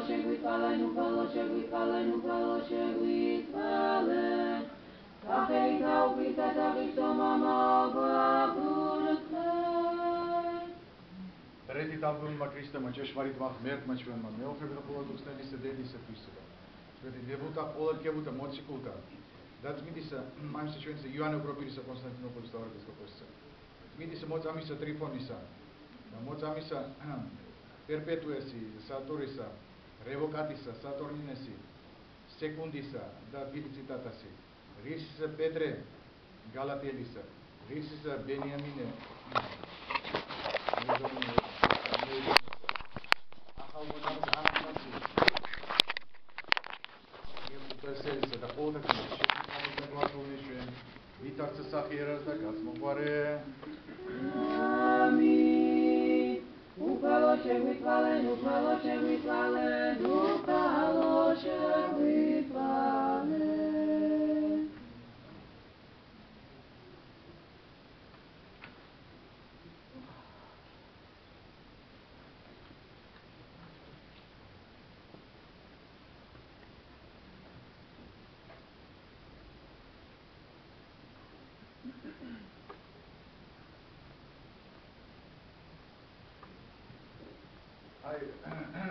შეგვიტყალენ, უფალო შეგვიტყალენ, უფალო შეგვიტყალენ. სახელით აუგრითა და ღირსო მამაო გვაგურთხეთ. Რედით ალბომმა ქრისტემა ჭეშმარიტმა ღმერთმა ჩვენმა მეოხებით ყოველ უცნელისა დედისათვისა. ჩვენი დებუტა ყოველ კებუტა მოციქულთა და წმინდისა მამისა ჩვენისა იოანე უგროპირისა კონსტანტინოპოლის თავარესკოპოსისა. წმინდისა მოწამისა ტრიფონისა და მოწამისა პერპეტუესი სატურისა, რევოკატისა, სატურნინესი, სეკუნდისა და ფილიციტატასი. რისისა პედრე გალატიელისა, რისისა ბენიამინე Perselisa da polda que estamos negócios ჩვენ ვითარცა სახიერას და გასმოყვარე. ამინ. უფალო შეგვიტყალენ, უფალო შეგვიტყალენ, უფალო შეგვიტყალენ.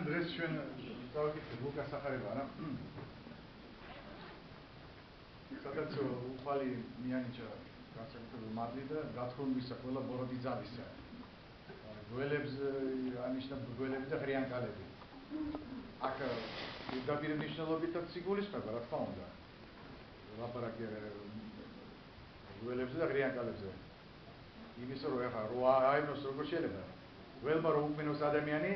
დღეს ჩვენ დავიკითხეთ ლუკას სახარება რა. სადაც უფალი მიანიჭა განსაკუთრებულ მადლი და გათხოვნისა ყველა ბოროტი ძალისა. გველებს ანიშნა გველები და ღრიანკალები. აქ პირდაპირ მნიშვნელობითაც სიგულისხმება რა თქმა უნდა. ლაპარაკი გველებზე და ღრიანკალებზე. იმის რომ ეხა რო აევნოს როგორ შეიძლება. გველმა რო უკმინოს ადამიანი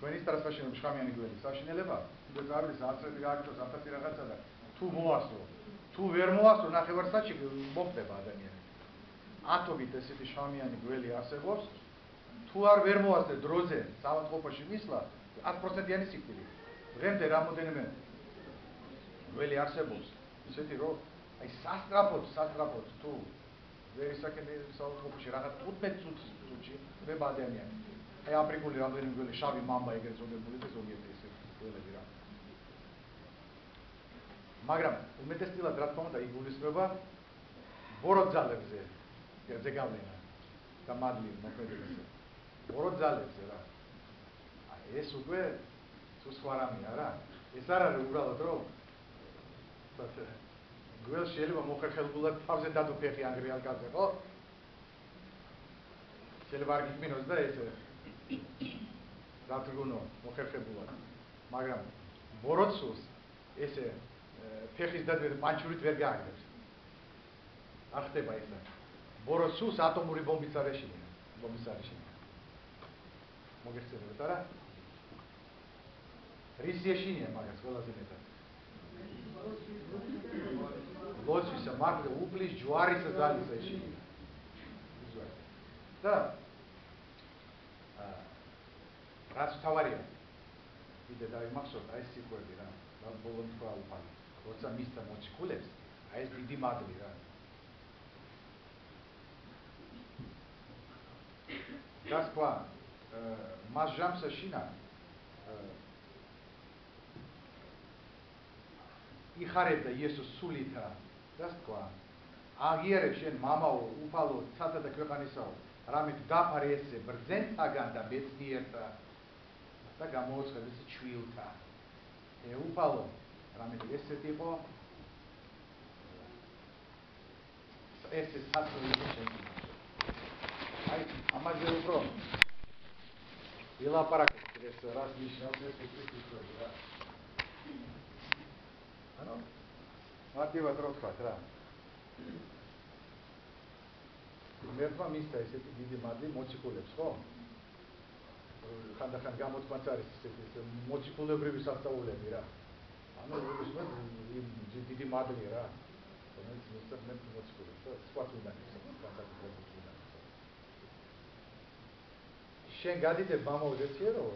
თქვენი სტრასაში შხამიანი გველი საშინელება თუ წარვის აცრები გააკეთოს აფასი რაღაცა და თუ მოასწრო თუ ვერ მოასწრო ნახევარსაჩი მოხდება ადამიანი ათობით ესეთი შხამიანი გველი არსებობს თუ არ ვერ მოასწრე დროზე საავადმყოფოში მისვლა 100%-იანი სიკვდილი დღემდე რამოდენიმე გველი არსებობს ისეთი რომ აი სასტრაფოდ თუ ვერ ისაკეთე საავადმყოფოში რაღაც 15 წუთში ხდება ადამიანი აი აფრიკული რამდენიმე გველი შავი მამბა ეგრეთ წოდებული და ზოგიერთი ესე გველები რა. მაგრამ უმეტესწილად რა თქმა უნდა იგულისხმება ბოროტძალებზე ზეგავლენა და მადლი მოქმედებაზე. ბოროტძალებზე რა. აი ეს უკვე თუ სხვა რამეა რა. ეს არ არის უბრალოდ რომ გველს შეიძლება მოხერხებულად თავზე დადო ფეხი ანგრიალ კაცზე ხო? შეიძლება არ გიქმნოს და ეს დათრგუნო მოხერხებულად მაგრამ ბოროტსულს ესე ფეხის დადვერა პანჩურით ვერ გააგებს არ ხდება ესა ბოროტსულს ატომური ბომბიც არ ეშინია მოგეხსენებათ არა რის ეშინია მაგას ყველაზე მეტად ლოცვისა მაგრამ უფლის ჯვარისა ძალისა ეშინია და რაც თავარია კიდე დაიმახსოვრდა ეს სიკვები რა ბოლომ თქვა უფალი როცა მისცა მოციქულებს აი ეს დიდი მადლი რა das qua მას ჟამსა შინა იხარებდა იესოს სულითა das qua აღიარებ შენ მამაო უფალო ცათა და ქვეყანისაო რამით დაფარე ესე ბრძენთაგან და მეცნიერთა და გამოუცხადე ეს ჩვილთა უფალო რამით ესეთი იყო ეს საწოლი შეიძლება აი ამაზე უფრო ელაპარაკეთ ეს რას ნიშნავს ეს სიტყვები რა ანუ მარტივად რო ვთქვათ რა მერტმა მისცა ესეთი დიდი მადლი მოციქულებს ხო? ხანდახან გამოთქვაც არის ესეთი მოციქულებრივი სასწაულები რა. ანუ ეს დიდი მადლი რა. რომელიც მისცა მოციქულებს და სხვა თუნდაც განსაკუთრებით თუნდაც. შენ გადიდებ მამაოდეცია რომ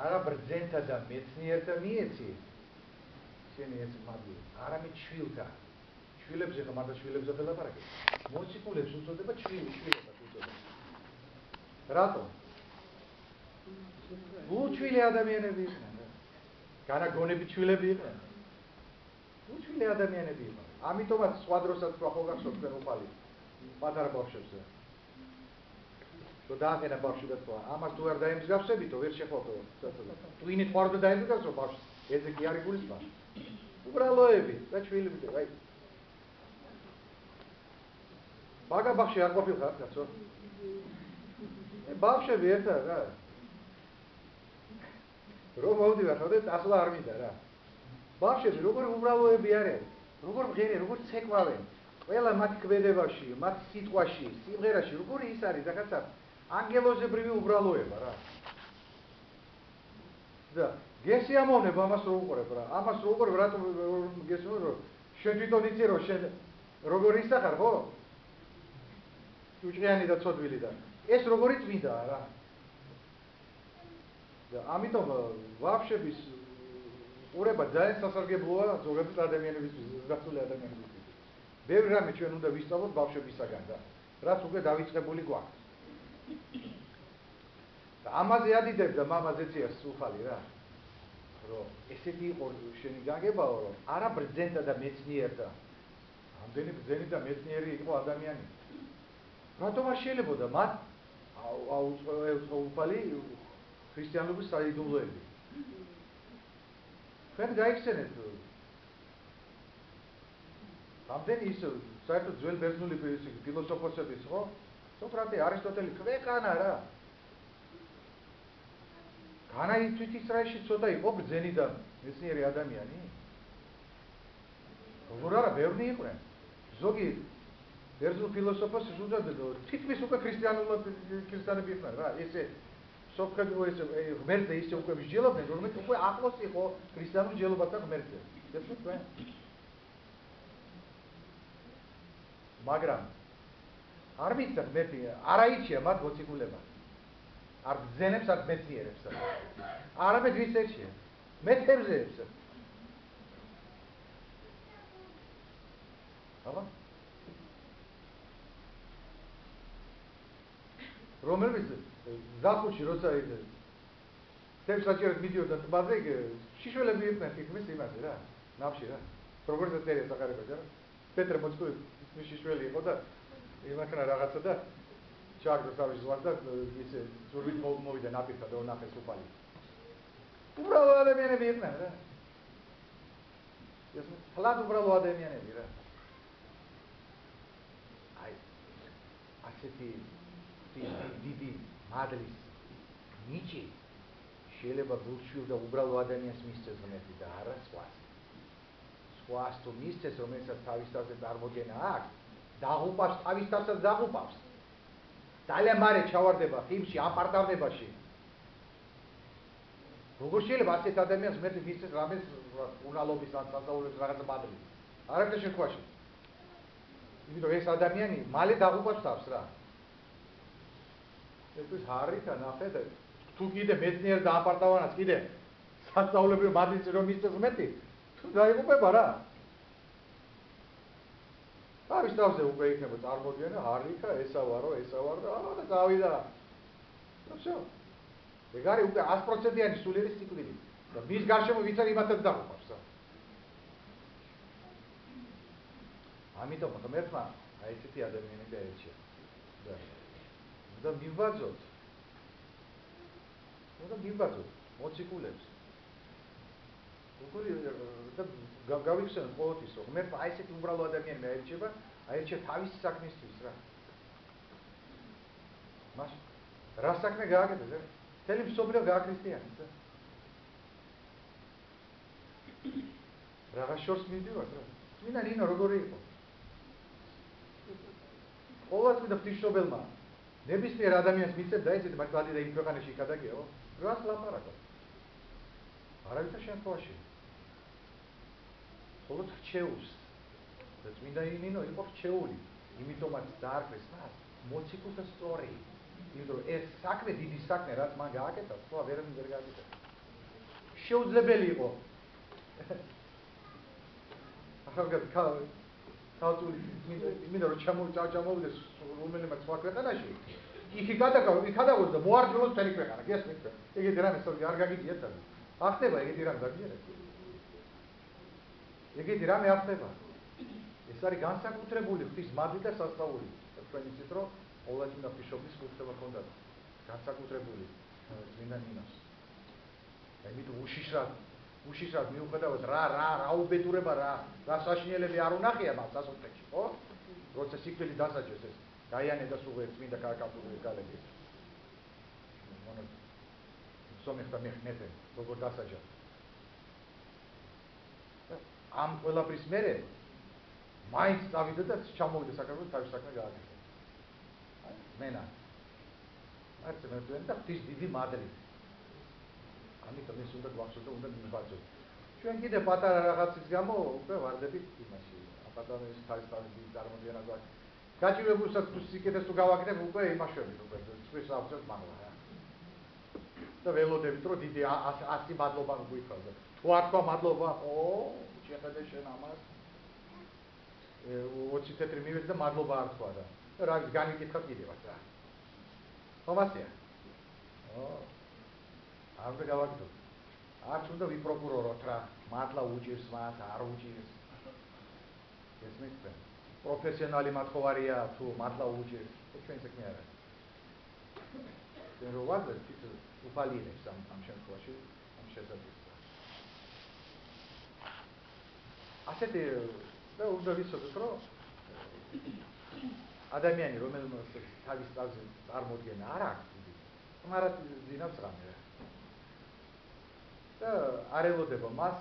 არა ბრძენთა და მეცნიერთა მიეცი შენი ეს მადლი არამედ შვილთა შვილებზე ხომ არა შვილებზე ველაპარაკე მოციქულებს უწოდება შვილებად უწოდება რატომ? გულჩვილი ადამიანები იყვნენ განაგონებით შვილები იყვნენ. უჩვილი ადამიანები იყვნენ. ამიტომაც სხვა დროსაც თქვა ხო გახსოვთ თქვენ უყალი პატარა ბავშვებზე. რომ დააყენა ბავშვი და თქვა, ამას თუ არ დაემსგავსებითო, ვერ შეხვავთო. ტვინით ხარ და დაემსგავსო ბავშვს. ესე კი არის გულისხმობა. უბრალოები და შვილები, აი. მაგა ბავშვი არ ყოფილიყარ, კაცო. ბავშვები ერთად რა. რომ მოვდივარ, ხოდეთ ასლა არ მინდა რა. ბავშვები როგორ უბრალოები არიან, როგორ მღერიან, როგორ ცეკვავენ. ყველა მათ ქმედებაში, მათ სიტყვაში, სიმღერაში, როგორ ის არის რაღაცა ანგელოზებრივი უბრალოება რა. და გესიამოვნება ამას რო უყურებ რა. ამას რო უყურებ, რატომ გესიამოვნებ, რომ შენ თვითონ იცი რომ შენ როგორ ისახარ, ხო? უჭყიანი და ცოდვილი და ეს როგორი წმინდაა რა. და ამიტომ ვაფშების ყურება ძალიან სასარგებლოა ზოგადად ადამიანებისთვის, ზოგადად ადამიანებისთვის. ბევრი რამე ჩვენ უნდა ვისწავლოთ ბავშვებისაგან და რაც უკვე დავიწყებული გვაქვს. და ამაზე ადიდებ და მამა ზეციას უხალი რა. რომ ესეთი იყო შენი გაგებაო, რომ არა ბრძენდა და მეცნიერდა. ამდენი ბრძენი და მეცნიერი იყო ადამიანი. რატომ არ შეიძლებოდა მათ აუწყო უფალი ქრისტიანობის საიდუმლოები. თქვენ გაიხსენეთ ამდენი ის საერთოდ ძველ ბერძნული ფილოსოფოსების ხო? სოკრატე, არისტოტელი ქვეყანა რა. განაიცვით ისრაელში ცოტა იყო ბრძენი და მეცნიერი ადამიანი? როგორ არა, ბევრი იყვნენ. ზოგი ბერძნულ ფილოსოფოსს უძადდო, თითქმის უკვე ქრისტიანები იყვნენ რა. ესე სოფხედრო ესე ღმერთზე ისე უკვე მსჯელობდნენ, რომელიც უკვე ახლოს იყო ქრისტიანულ მსჯელობასთან ღმერთზე. გესმით თქვენ? მაგრამ არ მისცა ღმერთი, არ აიჩია მათ მოციქულება. არ ბრძენებს, არ მეცნიერებს. არამედ ვის ერჩია? მეთევზეებს. აბა? რომელიც ზაფხულში როცა თემს საჭიროდ მიდიოდა ტბაზე, შიშველები იყვნენ თითქმის იმაზე რა, ნავში რა. როგორც წერია სახარებაში რა. პეტრე მოციქული ის შიშველი იყო და იმაქნა რაღაცა და ჩააგდო თავის ზღვას და ისე ზურგით მოვიდა ნაპირთან და ნახეს უფალი. უბრალო ადამიანები იყვნენ რა. ეს ფლად უბრალო ადამიანები რა. აი ასეთი დიდი მადლის ნიჭი შეიძლება გულშვილ და უბრალო ადამიანს მისცეს ღმერთი და არა სხვას. სხვას თუ მისცეს, რომელსაც თავის თავზე წარმოგენა აქვს, დაღუპავს თავის თავსაც დაღუპავს. ძალიან მარე ჩავარდება ხიმში, აპარტამნებაში. როგორ შეიძლება ასეთ ადამიანს ღმერთი მისცეს რამეს უნალობის ან სასწაულების რაღაცა მადლი? არაფერ შეხვაში. იმიტომ ეს ადამიანი მალე დაღუპავს თავს რა. ეს ჰარითა ნახეთ თუ კიდე მეცნიერ და აპარტავანას კიდე სასწაულებრივ მადლიც რომ მისცეს ღმერთი თუ დაიღუპება რა. თავის თავზე უკვე იქნება წარმოგენა, ჰარითა ესავარო და გავიდა. და всё. ეგ არის უკვე 100%-იანი სულიერი სიკვდილი. და მის გარშემო ვინც არის იმათაც დაღუპავს რა. ამიტომ ღმერთმა აი ესეთი ადამიანები აერჩია. და მივბაძოთ. და მივბაძოთ მოციქულებს. როგორი და გავიხსენოთ ყოველთვის რომ ღმერთმა აი ესეთი უბრალო ადამიანი აერჩება, აერჩია თავისი საქმისთვის რა. მას რა საქმე გააკეთეს? მთელი მსოფლიო გააქრისტიანეს. რაღაც შორს მიდივართ რა. წმინდა ნინო როგორი იყო? ყოველწმინდა ღვთისმშობელმა ნებისმიერ ადამიანს მისცემდა ესეთი მაგალითად იმ ქვეყანაში იქადაგეო, რას ლაპარაკობ? არავითარ შემთხვევაში. მხოლოდ რჩეულს. და წმინდა ნინო იყო რჩეული, იმიტომაც დაარქვეს მას მოციქულთა სწორი. იმიტომ რომ ეს საქმე, დიდი საქმე, რაც მან გააკეთა, სხვა ვერაფერი ვერ გააკეთა. შეუძლებელი იყო. ახალგაზრდა ქალწული მინდა რომ ჩამოვიდეს რომელიმე სხვა ქვეყანაში. იქ გადაგოს და მოარჯვოს მთელი ქვეყანა. გესმით? ეგეთი რამე სწორი არ გაგიძიათ და ახდება ეგეთი რამე გაგიჟერეთ. ეგეთი რამე ახდება. ეს არის განსაკუთრებული ღვთის მადლი და სასწაული. თქვენ იცით რომ ყოველდღე უნდა ღვთისმშობლის კურთხევა ქონდათ. განსაკუთრებული წმინდა ნინოს. ამიტომ უშიშრად მიუხედავად რა უბედურება რა საშინელები არ უნახია მას სასწაულში, ხო? როცა სიკვდილი დასაჯეს ეს გაიანე და სულ წმინდა კათოლიკური გალები. სომეხთა მეხმედე როგორ დასაჯა. ამ ყველაფრის მერე მაინც წავიდა და ჩამოვიდა საქართველოს თავის საქმე გააკეთა. მენა. არც მე ვთქვენ და ღვთის დიდი მადლი. ამიტომ ეს უნდა გვახსოვდეს და უნდა მივბაძოთ. ჩვენ კიდე პატარა რაღაცის გამო უკვე ვარდებით იმაში. აპატარა ეს თავის წარმოდგენა გვაქვს. გაჭირებულსაც თუ სიკეთეს თუ გავაკეთებ უკვე იმაშვებით უკვე წვის აღწევს მაღლა რა. და ველოდებით რომ დიდი 100 მადლობა გვიქონდა. თუ არ თქვა მადლობა, შეხედე შენ ამას. 20 თეთრი მივედი და მადლობა არ თქვა და რა განიკითხა კიდევაც რა. ხომასია. არ უნდა გავაკეთოთ. არც უნდა ვიპროკუროროთ რა, მადლა უჭირს მას, არ უჭირს. ეს მეკრე. პროფესიონალი მათხოვარია თუ მადლა უჭირს, ჩვენ საქმე არ არის. ჩვენ რო ვარდეთ თვითონ უფალიერებს ამ შემთხვევაში, ამ შესაძლებლობას. ასეთი და უნდა ვიცოდეთ, რომ ადამიანი რომელმაც თავის თავზე წარმოდგენა არ აქვს, მაგრამ ძინავს რამე. და არ ელოდება მას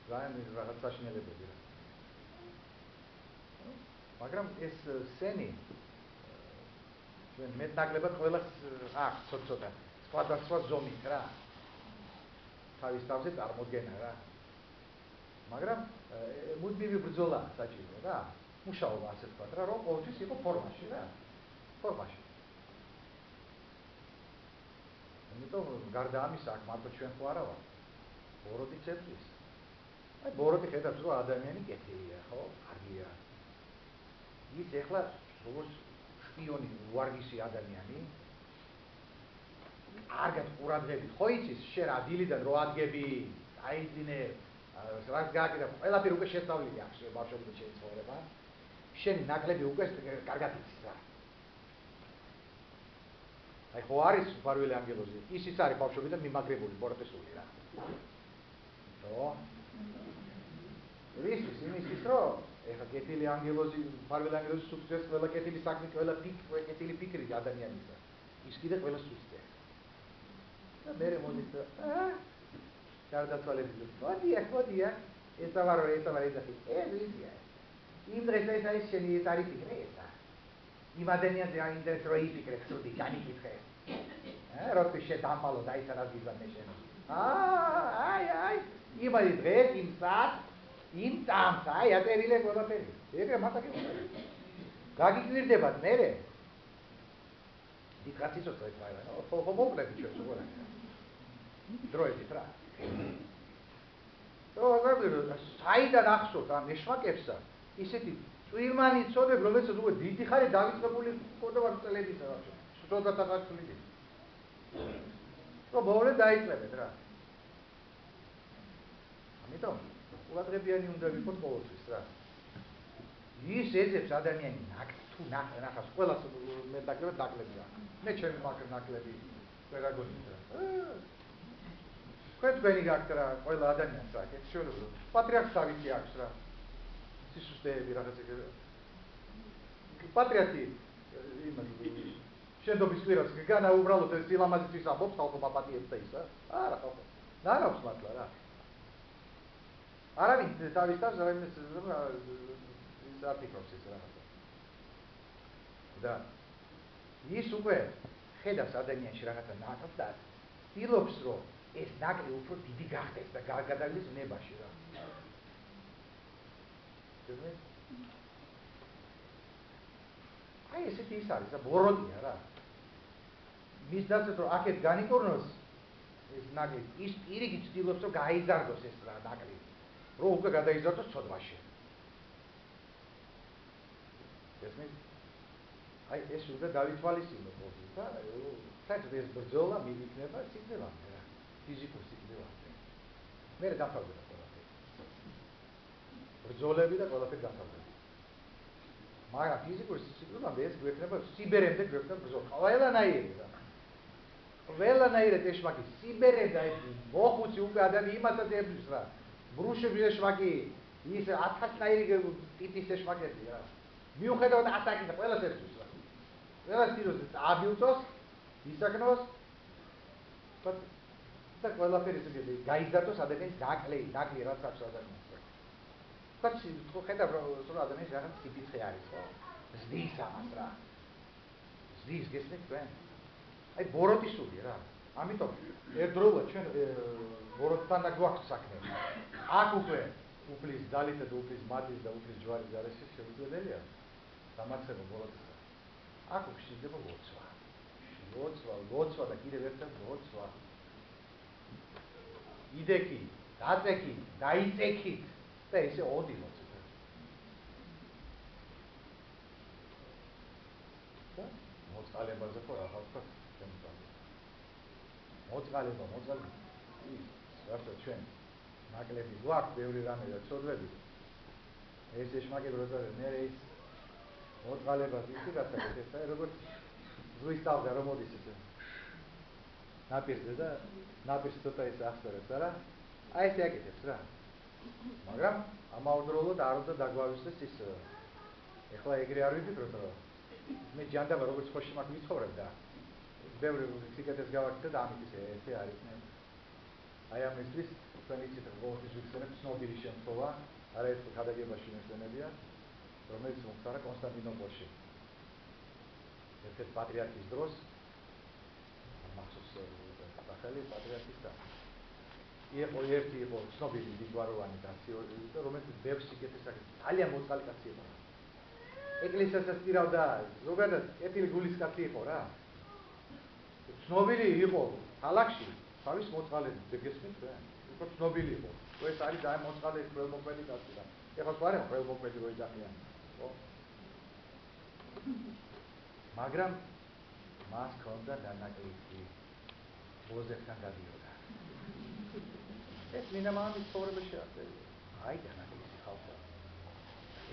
ძალიან რაღაც საშინელებები რა. მაგრამ ეს სენი ჩვენ მეტნაკლებად ყველას აქვს ცოტა სხვადასხვა ზომით რა. თავის თავზე წარმოდგენა რა. მაგრამ მუდმივი ბრძოლა საჭირო რა. მუშაობა ასე ვთქვათ რა, რომ ყოველთვის იყო ფორმაში რა. ფორმაში. ამიტომ გარდა ამისა აქ მარტო ჩვენ ხო არა ვართ. ბოროტი ცეკვლის. აი ბოროტი ხედავს რომ ადამიანი კეთილია, ხო? კარგია. ის ეხლა როგორც შპიონი ვარგისი ადამიანი კარგად ყურადღებით ხო იცის შენ ადილიდან რო ადგები აიძინე რაც გააკეთა ყველაფერი უკვე შესწავლილი აქვს ბავშვობიდან შეცხოვრება შენ ნაკლები უკვე კარგად იცის რა აი ხო არის ფარველი ანგელოზი ისიც არის ბავშვობიდან მიმაგრებული ბოროტესული რა ხო ვის იმისთვის რომ ეხა კეთილი ანგელოზი ფარველი ანგელოზი სუქცეს ყველა კეთილი საქმე ყველა კეთილი ფიქრი ადამიანისა ის კიდე ყველა სუქცე და მე მოდით გარდაცვალებული მოდია ეს ავარო ეს ვიზია იმ დღეს ეს შენი ეს არის ფიქრი ესა იმ ადამიანზე არ ინტერესს რო იფიქრე ხსოვდი განიკითხე როცა შედამალო და ის არ გიგვანე შენ აი იმაი დღეს იმ საათ იმ წამს აი ატერილე ყველაფერი ეგრე მათაკი გაგიკვირდებათ მერე იქაც იცოცხლე ყველა ხო მოკლედ ჩვენ როგორ არის დროებით რა საიდან ახსოვთ ამ ეშვაკებსა ისეთი წვირმანი წოდებ რომელსაც უკვე დიდი ხანი დავიწყებული ყოდავარ წელების რა ცოტათაც წლები რომ ბოლომდე დაიწყებეთ რა ამიტომ ყურადღებიანი უნდა ვიყოთ ყოველთვის რა ის ეძებს ადამიანი თუ ნახავს ყველას მე დაკლებად დაკლები რა მე ჩემი ნაკლები ვერა გონით რა თქვენი გაქვთ რა ყველა ადამიანს აქვს ეს შეიძლება პატრიარქს თავისი აქვს რა სისუსტეები რაღაც ეგრე პატრიარქი იმაში შენდობის კვირას განა უბრალოდ ეს სილამაზისთვის ამბობს ხალხო პაპატიებს და ისა არა ხალხო ნარავს მართლა რა არავინ თავის თავს რაიმე ის აფიქრობს ეს რაღაცა და ის უკვე ხედავს ადამიანში რაღაცა ნაკლებად და ცდილობს რომ ეს ნაკლი უფრო დიდი გახდეს და გადავიდეს ნებაში რა. აი ესეთი ის არის და ბოროტია რა. მის დასწრებით რომ აქეთ განიკორნოს ეს ნაკლი ის პირიქით ცდილობს რომ გაიზარდოს ეს რა ნაკლი. რომ უკვე გადაიზარდოს ცოდვაში. აი ეს უნდა დავითვალისწინოთ ყოველთვის და საერთოდ ეს ბრძოლა მიიქნება სიძველამდე რა. ფიზიკურ სიძველამდე. მე დამთავრდა ყველაფერი. ბრძოლები და ყველაფერი დამთავრდა. მაგრამ ფიზიკური სიცოცხლე ეს გვექნება სიბერემდე გვექნება ბრძოლა. ყველანაირი რა. ყველანაირი ეშმაკი სიბერემდე ეს მოხუცი უკვე ადამიანი იმასაც ებრძვის რა. ბრუშები ეშმაკი ის 1000-ნაირი ტიპის ეშმაკები რა. მიუხედავად ატაკისა ყველას ებრძვის რა. ყველას თიროს აბილწოს, ისაკნოს და ყველაფერი ისე გაიზარდოს ადამიანის დაკლე რაც აქვს ადამიანს. კაცი ხო ხედავ რომ ადამიანის რაღაც სიფიცხე არის ხო? ზდის ამას რა. ზდის გესმით თქვენ? აი ბოროტისული რა. ამიტომ ერთდროულად ჩვენ ბოროტთან გვაქვს საქმე. აქ უკვე უფლის ძალითა და უფლის მატის და უფლის ჯვარის გარეშე შეუძლებელია დამარცხება ბოროტისა. აქ უკვე შეიძლება ლოცვა და კიდევ ერთხელ ლოცვა. იდექი, დაწექი, დაიწექით და ესე ოდი ლოცვა. და მოწყალებაზე ხო რა ხალხა შემოწმება. მოწყალება. ის რასო ჩვენ ნაკლები გვაქვს, ბევრი რამე და ცოდვები. ეს ეშმაკები როცა მე ის მოწყალებას ისი გასაგებ ეს როგორც ზღვის თავზე რომ მოდის ესე. ნაპირზე და ნაპირს ცოტა ის ახსოვებს არა? აი ეს აკეთებს რა. მაგრამ ამავდროულად არ უნდა დაგვავისდეს ის ეხლა ეგრე არ ვიფიქროთ რომ მე ჯანდაბა როგორც ხო შემაკ ვიცხოვრებ და ბევრი სიკეთეს გავაკეთე და ამით ესე არის. აი ამისთვის თქვენ იცით რომ ყოველთვის ვიხსენებ ცნობილი შემთხვევა, არაერთხელ ქადაგებაში მესვენებია, რომელიც მომხდარა კონსტანტინოპოლში. ერთ-ერთ პატრიარქის დროს მახსოვს ახალი პატრიარქის და იყო ცნობილი დიდგვაროვანი კაცი, რომელიც ბევრ სიკეთეს აკეთებდა. ძალიან მოწყალი კაცი იყო. ეკლესიასაც ტირავდა, ზოგადად კეთილი გულის კაცი იყო რა. ცნობილი იყო ქალაქში თავის მოწყალებით, გესმით რა? იყო ცნობილი იყო. ეს არის ძალიან მოწყალე ხველმოქმედი კაცი რა. ეხლა სხვა ხველმოქმედი რო იძახიან, ხო? მაგრამ მას ქონდა დანაკლისი ბოზებთან გადიოდა. ეს მინამამის ცხოვრებაში არის. აი დანაკლისი ხალხა.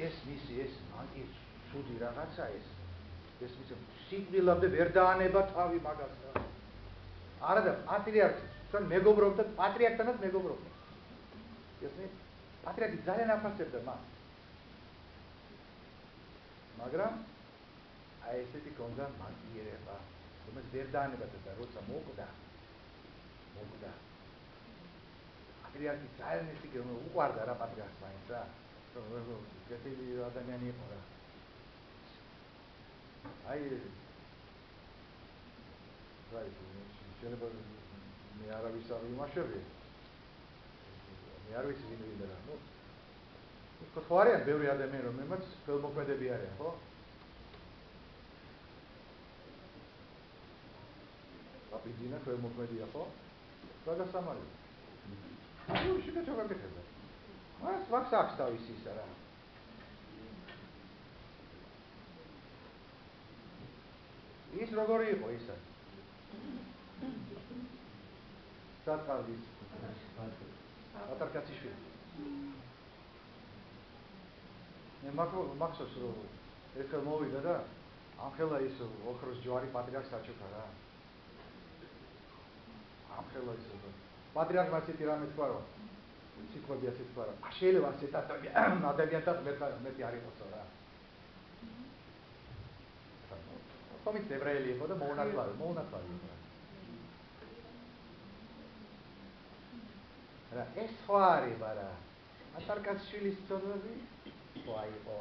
ეს მისი ეს ანტი ცუდი რაღაცა ეს მისი სიკვდილამდე ვერ დაანება თავი მაგას რა. არა და პატრიარქი, თქვენ მეგობრობთ პატრიარქთანაც მეგობრობთ. ესმით? პატრიარქი ძალიან აფასებდა მას. მაგრამ აი ესეთი კონდა მაგიერება, რომელიც ვერ დაანებადა და როცა მოკვდა. პატრიარქი ძალიან ისე უყვარდა რა პატრიარქს მაინც რა. კეთილი ადამიანი იყო რა. აი შეიძლება მე არავის არ ვიმაშები. მე არ ვიცი ვინ ვინდა რა. ხო არიან ბევრი ადამიანი რომელმაც ხელმოქმედები არიან, ხო? აბიძინა ხელმოქმედია, ხო? გადასამალი. აი შეიძლება ჩაგაკეთება. მას ვაქს აქვს თავისი ისა რა. ის როგორი იყო ისა? საწავლის ატარკაციშვილი. მე მახსოვს რომ ერთხელ მოვიდა და ამხელა ის ოქროს ჯვარი პატრიარქს აჩუქა რა. ამხელა ის პატრიარქმა ციტი რამე თქვა რომ სიტყვები ასე თქვა რომ შეიძლება ასეთ ადამიანთან მეტი არ იყოსო რა. ხომიც ებრაელი იყო და მოუნათლავი იყო. რა ეს სხვა არის ბარა. ატარკაცშვილის ცოდვები სხვა იყო.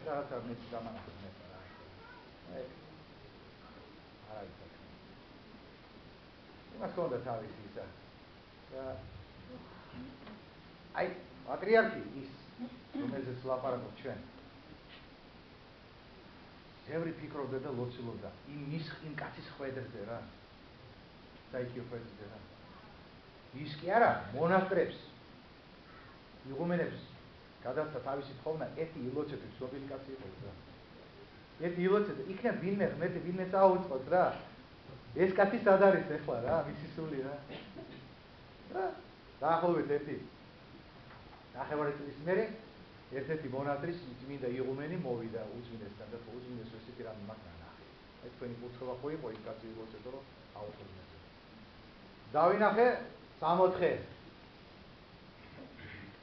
რაღაცა მეც გამანახდა რა. არა იცი. იმას კონდა თავისი ისა. აი პატრიარქი ის რომელზეც ლაპარაკობ ჩვენ. ბევრი ფიქრობდა და ლოცულობდა იმ კაცის ხვედრზე რა. საიქიო ხვედრზე რა. ის კი არა მონასტრებს იღუმენებს გადასცა თავისი თხოვნა ერთი ილოცეთი ცნობილი კაცი იყო რა. ერთი ილოცეთი იქნებ ვინმე წაუწყოთ რა. ეს კაცი სად არის ახლა რა, მისი სული რა. დაახლოებით ერთი ნახევარი წლის მერე ერთ-ერთი მონასტრის წმინდა იღუმენი მოვიდა უძმინესთან და უძმინეს ესეთი რამე მაგა ნახე. ეს თქვენი კურთხევა ხო იყო ის კაცი იგოცებდა რომ აუწყობდნენ. დავინახე 64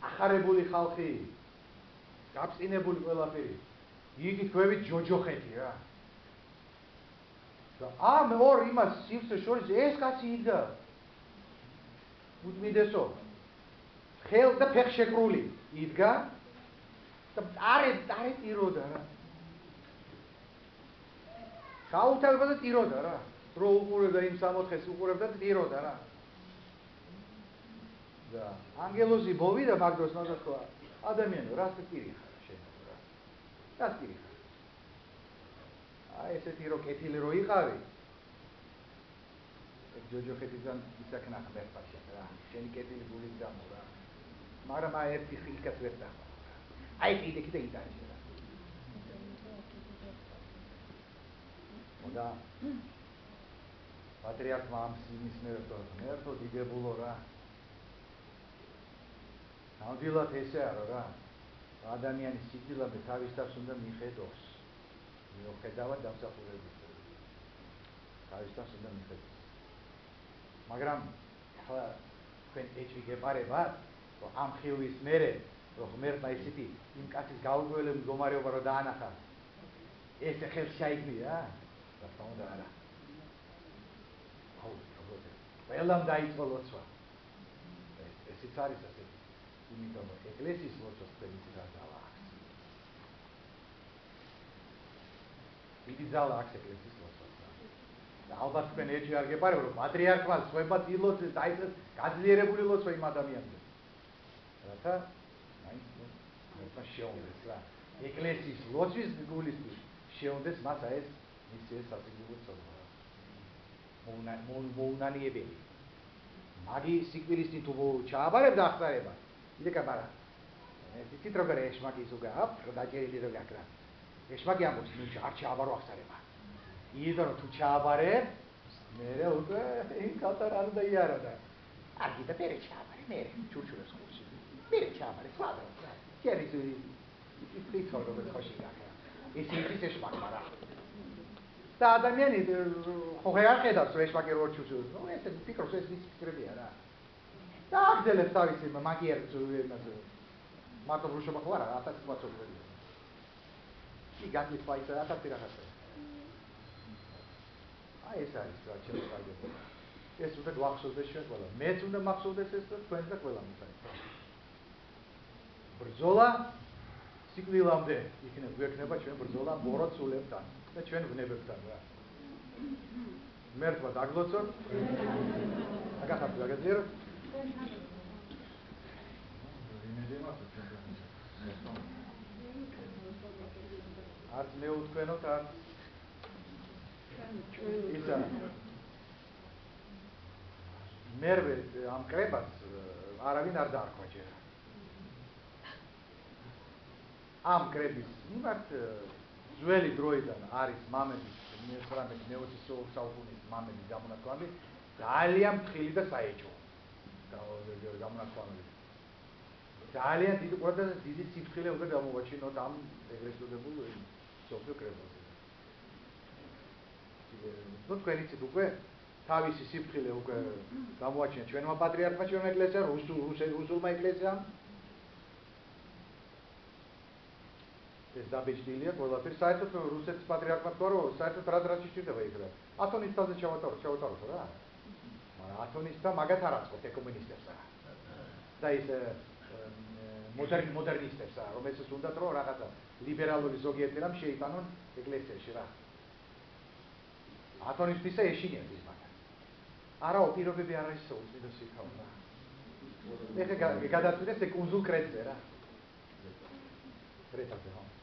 ახარებული ხალხი გაფწინებული ყველაფერი იგი თქვენით ჯოჯოხეთი რა და ამ ორ იმას სივრცე შორის ეს კაცი იდგა უძმინესო ხელ და ფეხშეკრული იდგა და არე ტიროდა რა გაუთავებდა და ტიროდა რა რო უყურებდა იმ 64-ს უყურებდა და ტიროდა რა და ანგელოზი მოვიდა მაგ დროს მაგას თქვა ადამიანო რას ტირი ხარ შენ რა რას ტირი ხარ აი ესეთი რო კეთილი რო იყავი ეგ ჯოჯოხეთიდან ისაქნა ხმერთა შენ რა შენი კეთილი გულით გამო რა მაგრამ აი ერთი ხილკაც ვერ დახვა აი კიდე იტანჯე რა და პატრიარქმა ამ სიმის მერტო დიდებულო რა ნამდვილად ესე არა რა ადამიანის სიკვდილამდე თავის თავს უნდა მიხედოს მიუხედავად დამსახურებისა თავის თავს უნდა მიხედოს მაგრამ ახლა თქვენ ეჭვი გეპარებათ რომ ამ ხილვის მერე რომ ღმერთმა ისეთი იმ კაცის გაურკვეველი მდგომარეობა რომ დაანახა ესე ხელს შეიგნია რა თქმა უნდა არა ყველამ დაიწყო ლოცვა ესეც არის ასეთი იმიტომ რომ ეკლესიის ლოცვას თქვენი ძალა აქვს დიდი ძალა აქვს ეკლესიის ლოცვას და ალბათ თქვენ ეჭვი არ გეპარებთ რომ პატრიარქმა სხვებად ილოცეს დაიწყეს გაძლიერებული ლოცვა იმ ადამიანზე რათა მაინც მოხდა შეუნდეს რა ეკლესიის ლოცვის გულისთვის შეუნდეს მას აი ეს მისი ეს სასიკვდილო ცოდვა მოუნანიებელი მაგი სიკვდილისთი თუ ჩააბარებდა ახსარება იდეკა ბარა იცით როგორ ეშმაკი ზუგა დაჭერილი რო გაკრა ეშმაკი ამბობს ნუ არ ჩააბარო ახსარება იდო რომ თუ ჩააბარებ მერე უკვე იმ კატარ არ დაიარა და აგი და პერე ჩააბარე მერე ჩურჩურებს ხურში მერე ჩააბარე სვადრო კერი ზური ის როგორ ხოში გაკრა ის ის ეშმაკი მარა და ადამიანი ხო არ ხედავს რომ ეშმაკი რო ჩურჩურობს ნუ ეს ფიქრობს ეს ის ფიქრებია რა და აგდელებს თავისი მაგიერ ზურებაზე მარტო ბრუშობა ხო არა 1000 მოცულები კი გაგიქვა ის 1000 რაღაცა აი ეს არის რა ჩემს კარგებია ეს უნდა გვახსოვდეს ჩვენ ყველა მეც უნდა მახსოვდეს ეს და თქვენ და ყველა უნდა ბრძოლა სიკვდილამდე იქნება ჩვენ ბრძოლა ბოროტსულებთან და ჩვენ ვნებებთან რა მერთვა დაგლოცოთ აგახართ გაგაძლიეროთ არც მე უთქვენოთ არც ისა მერვე ამ კრებას არავინ არ დაარქვა ჯერ ამ კრების მიმართ ძველი დროიდან არის მამების მე-19 საუკუნის მამების გამონათქვამი ძალიან ფრთხილი და საეჭვო გამონათქვამი ძალიან დიდი ყურადღება და დიდი სიფრთხილე უნდა გამოვაჩინოთ ამ ეგრეთ წოდებულ სოფიო კრებაზე ნუ თქვენ იცით უკვე თავისი სიფრთხილე უკვე გამოვაჩინეთ ჩვენმა პატრიარქმა ჩვენ ეკლესიამ რუსულმა ეკლესიამ ეს დაბეჭდილია ყველაფერი საერთოდ რუსეთის პატრიარქმა თქვა რომ საერთოდ რაც სჭირდება იქ რა ათონის თაზე ჩავატაროთ რა მაგრამ ათონის და მაგათ არ აწყობთ ეკუმენისტებს რა და ის მოდერნისტებს რა რომელსაც უნდათ რომ რაღაცა ლიბერალური ზოგიერთი რამ შეიტანონ ეკლესიაში რა ათონისთვისა ეშინიათ ის მაგათ არაო პირობები არ არის უწმინდესი იქავა რა ეხლა გადაწყვიტეს ეს კუნძულ კრეტზე რა კრეტაზე ხო